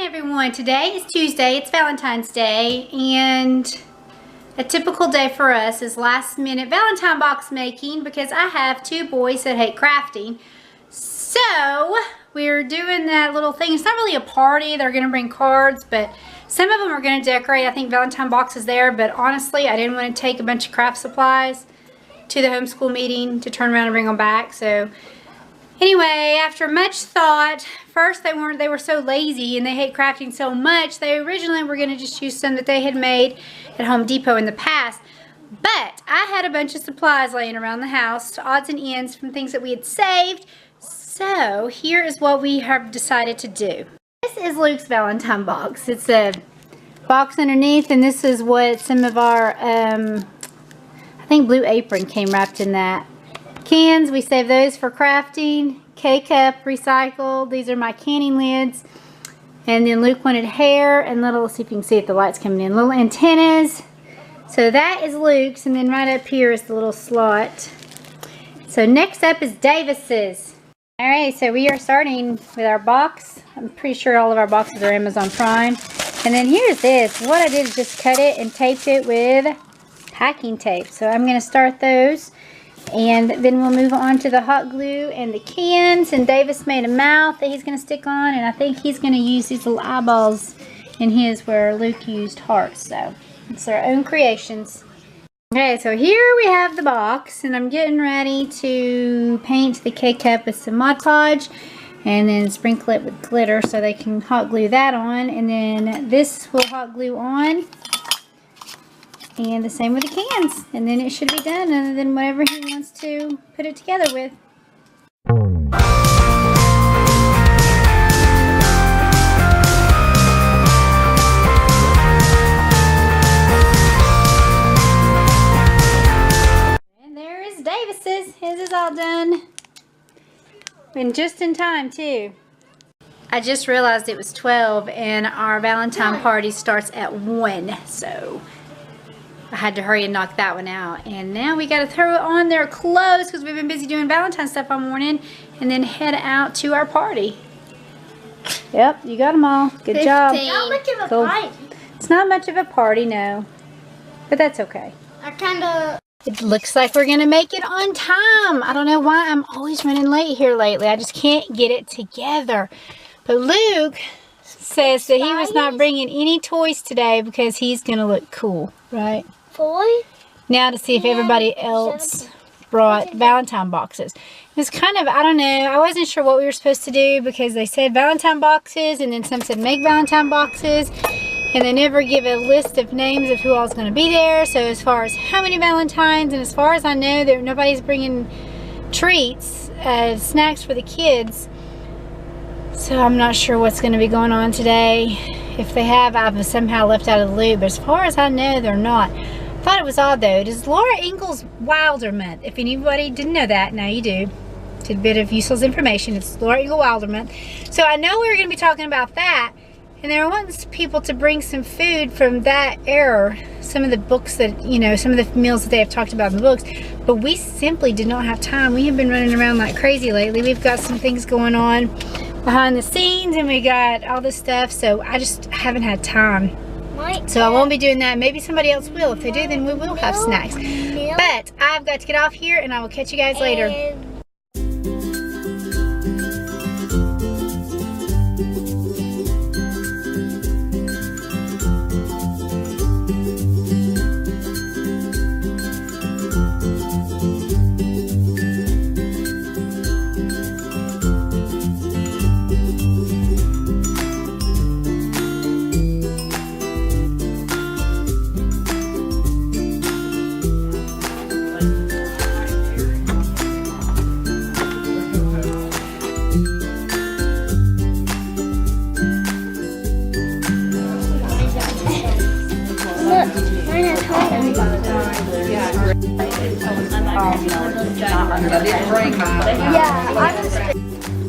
everyone. Today is Tuesday. It's Valentine's Day, and a typical day for us is last minute Valentine box making because I have two boys that hate crafting. So we're doing that little thing. It's not really a party. They're going to bring cards, but some of them are going to decorate, I think, Valentine boxes there. But honestly, I didn't want to take a bunch of craft supplies to the homeschool meeting to turn around and bring them back. So anyway, after much thought, first they were so lazy and they hate crafting so much, they originally were going to just use some that they had made at Home Depot in the past. But I had a bunch of supplies laying around the house, odds and ends from things that we had saved. So here is what we have decided to do. This is Luke's Valentine box. It's a box underneath, and this is what some of our, I think Blue Apron came wrapped in that. Cans, we save those for crafting. K-cup, recycled. These are my canning lids. And then Luke wanted hair and little, let's see if you can see it, the light's coming in, little antennas. So that is Luke's, and then right up here is the little slot. So next up is Davis's. Alright, so we are starting with our box. I'm pretty sure all of our boxes are Amazon Prime. And then here's this. What I did is just cut it and taped it with packing tape. So I'm going to start those. And then we'll move on to the hot glue and the cans. And Davis made a mouth that he's going to stick on. And I think he's going to use these little eyeballs in his where Luke used hearts. So it's our own creations. Okay, so here we have the box. And I'm getting ready to paint the K-cup with some Mod Podge. And then sprinkle it with glitter so they can hot glue that on. And then this will hot glue on. And the same with the cans. And then it should be done other than whatever he wants to put it together with. And there is Davis's. His is all done. And just in time too. I just realized it was 12 and our Valentine party starts at 1. So I had to hurry and knock that one out. And now we got to throw on their clothes because we've been busy doing Valentine stuff all morning. And then head out to our party. Yep, you got them all. Good 15. Job. Not much of a Cool. party. It's not much of a party, no. But that's okay. I kind of... It looks like we're going to make it on time. I don't know why I'm always running late here lately. I just can't get it together. But Luke says that he was not bringing any toys today because he's going to look cool, right? Now to see if everybody else brought Valentine boxes. It was kind of, I don't know, I wasn't sure what we were supposed to do because they said Valentine boxes and then some said make Valentine boxes. And they never give a list of names of who all's going to be there. So as far as how many Valentines, and as far as I know, that nobody's bringing treats, snacks for the kids. So I'm not sure what's going to be going on today. If they have, I've somehow left out of the loop. But as far as I know, they're not. I thought it was odd though. It is Laura Ingalls Wilder Month. If anybody didn't know that, now you do. Tidbit of useless information. It's Laura Ingalls Wilder Month. So I know we were going to be talking about that. And there wants people to bring some food from that era, some of the books that, you know, some of the meals that they have talked about in the books. But we simply did not have time. We have been running around like crazy lately. We've got some things going on behind the scenes and we got all this stuff. So I just haven't had time. So I won't be doing that. Maybe somebody else will. If they do, then we will have snacks. But I've got to get off here and I will catch you guys later.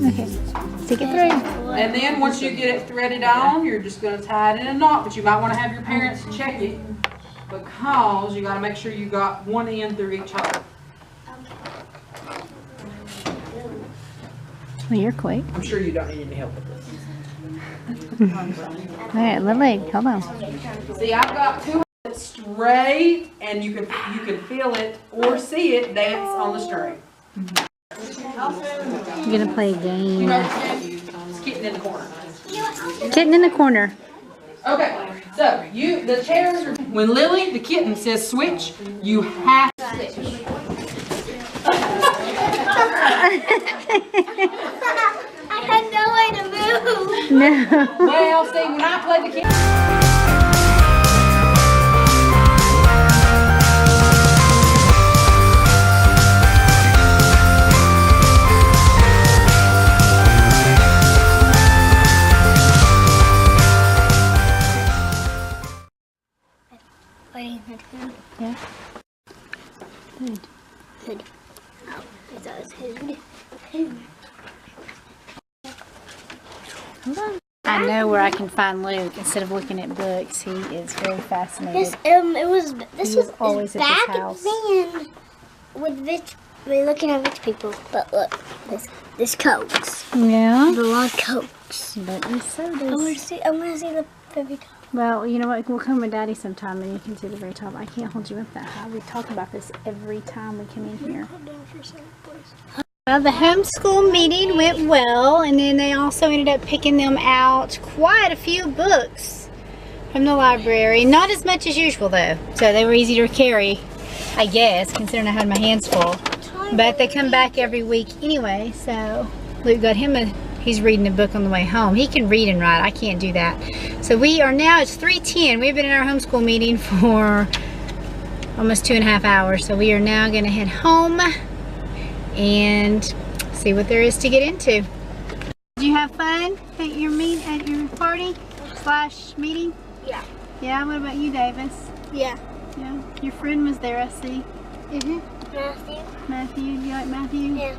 Okay, stick it through. And then once you get it threaded on, you're just going to tie it in a knot. But you might want to have your parents check it because you got to make sure you got one end through each hole. Well, you're quick. I'm sure you don't need any help with this. Alright, Lily, hold on. See, I've got two straight, and you can feel it or see it dance on the string. You're gonna play a game. You know what it is? It's kitten in the corner. Kitten in the corner. Okay, so the chairs are, when Lily, the kitten, says switch, you have to switch. I had no way to move. No. Well, see, when I play the kitten. Yeah. Good. Hood. Oh, I thought it was hood. Hold on. I know where I can find Luke instead of looking at books. He is very fascinated. This was always at this back house. then with we're looking at rich people, but look, this Cokes. Yeah. The lot of Cokes. But these sodas. I want to see the very top. Well, you know what? We'll come with Daddy sometime and you can see the very top. I can't hold you up that high. We talk about this every time we come in here. Well, the homeschool meeting went well, and then they also ended up picking them out quite a few books from the library. Not as much as usual, though. So they were easy to carry, I guess, considering I had my hands full. But they come back every week anyway, so Luke got him he's reading a book on the way home. He can read and write. I can't do that. So we are now, it's 3:10. We've been in our homeschool meeting for almost 2.5 hours. So we are now going to head home and see what there is to get into. Did you have fun at your party / meeting? Yeah. Yeah, what about you, Davis? Yeah. Yeah, your friend was there, I see. Matthew. Do you like Matthew? Yeah.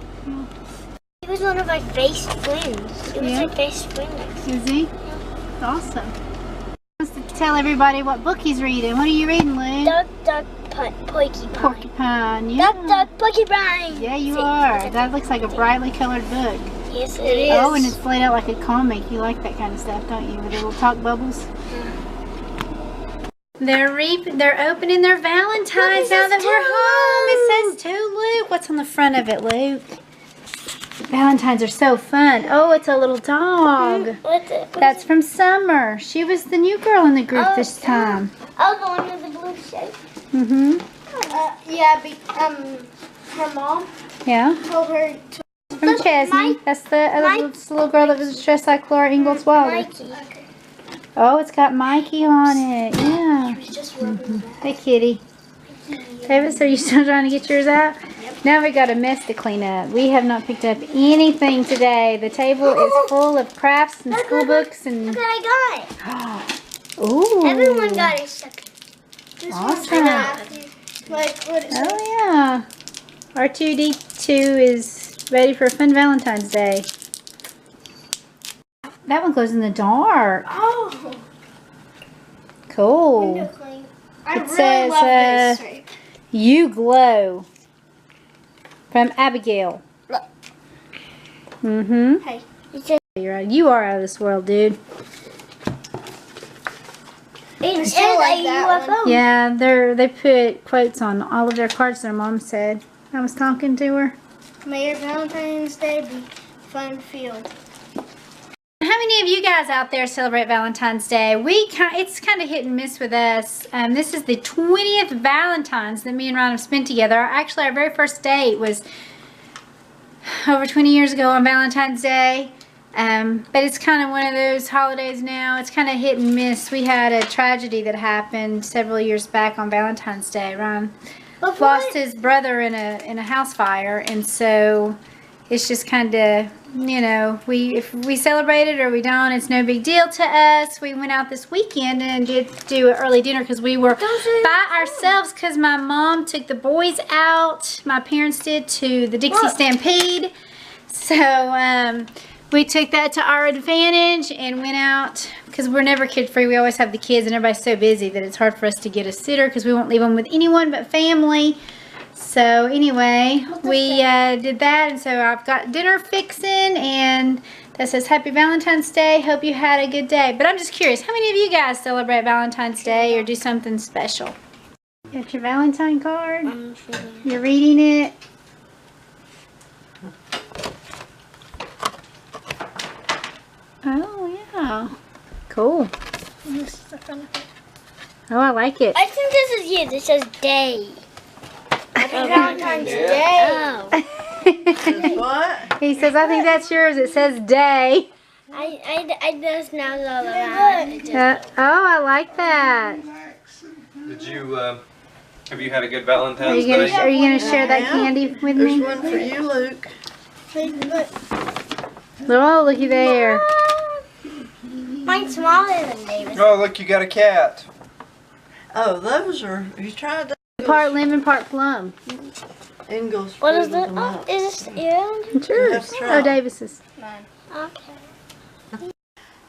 He was one of my best friends. He was my best friend. Is he? Awesome. He wants to tell everybody what book he's reading. What are you reading, Lou? Duck, porcupine. Porcupine. Yeah. Duck, porcupine. Yeah, you are. That looks like a brightly colored book. Yes, it is. Oh, and it's laid out like a comic. You like that kind of stuff, don't you? With the little talk bubbles. They're opening their Valentines now that we're home. It says to Luke. What's on the front of it, Luke? Valentines are so fun. Oh, it's a little dog. What's it? That's from Summer. She was the new girl in the group this time. Oh, the one with the blue shirt. Mm-hmm. Her mom Yeah. told her to. From Chesney. That's the little girl that was dressed like Laura Ingalls Wilder. Mikey. Oh, it's got Mikey on it. Yeah. She was just rubbing Hey, kitty. Davis, are you still trying to get yours out? Yep. Now we got a mess to clean up. We have not picked up anything today. The table is full of crafts and school books and. Look what I got. Ooh. Everyone got it stuck. Awesome. Like what is Oh yeah. R2D2 is ready for a fun Valentine's Day. That one glows in the dark. Oh. Cool. Window clean. I It really says, love this shape. You glow. From Abigail. Look. Mm-hmm. Hey. It says You are out of this world, dude. it's a UFO. Yeah, they put quotes on all of their cards their mom said. I was talking to her. May your Valentine's Day be fun-filled. How many of you guys out there celebrate Valentine's Day? It's kind of hit and miss with us. This is the 20th Valentine's that me and Ron have spent together. Actually, our very first date was over 20 years ago on Valentine's Day. But it's kind of one of those holidays now. It's kind of hit and miss. We had a tragedy that happened several years back on Valentine's Day. Ron lost his brother in a house fire, and so it's just kind of, you know, if we celebrate it or we don't, it's no big deal to us. We went out this weekend and did do an early dinner because we were by ourselves because my mom took the boys out. My parents did to the Dixie Stampede. So we took that to our advantage and went out because we're never kid-free. We always have the kids and everybody's so busy that it's hard for us to get a sitter because we won't leave them with anyone but family. So anyway, we did that, and so I've got dinner fixing, and that says Happy Valentine's Day. Hope you had a good day. But I'm just curious, how many of you guys celebrate Valentine's Day or do something special? Got your Valentine card? You're reading it? Oh, yeah. Cool. Oh, I like it. I think this is you. This says day. Happy Valentine's Day. Oh. What? He says, I think that's yours. It says day. I just know all around. Oh, I like that. Did you, have you had a good Valentine's Are you Day? gonna share that candy with There's me? one for you, Luke. Oh, looky there. Mine's smaller than David's. Oh, look, you got a cat. Oh, those are, have you tried those? Part lemon, part plum. Ingles. What is fruit it? them up. Is this yours? It's yours. Oh, Davis's. Okay.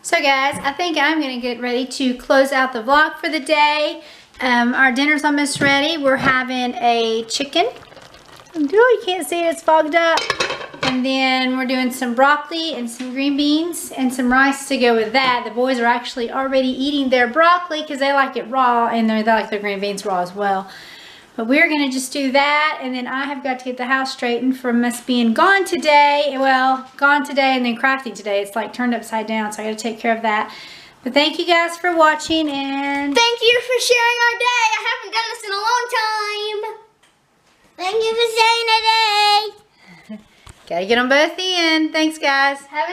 So guys, I think I'm going to get ready to close out the vlog for the day. Our dinner's almost ready. We're having a chicken. Oh, you can't see it, it's fogged up. And then we're doing some broccoli and some green beans and some rice to go with that. The boys are actually already eating their broccoli because they like it raw, and they like their green beans raw as well. But we're going to just do that, and then I have got to get the house straightened from us being gone today. Well, gone today and then crafting today. It's like turned upside down, so I got to take care of that. But thank you guys for watching, and Thank you for sharing our day. I haven't done this in a long time. Thank you for sharing our day. gotta get them both in. Thanks, guys. Have a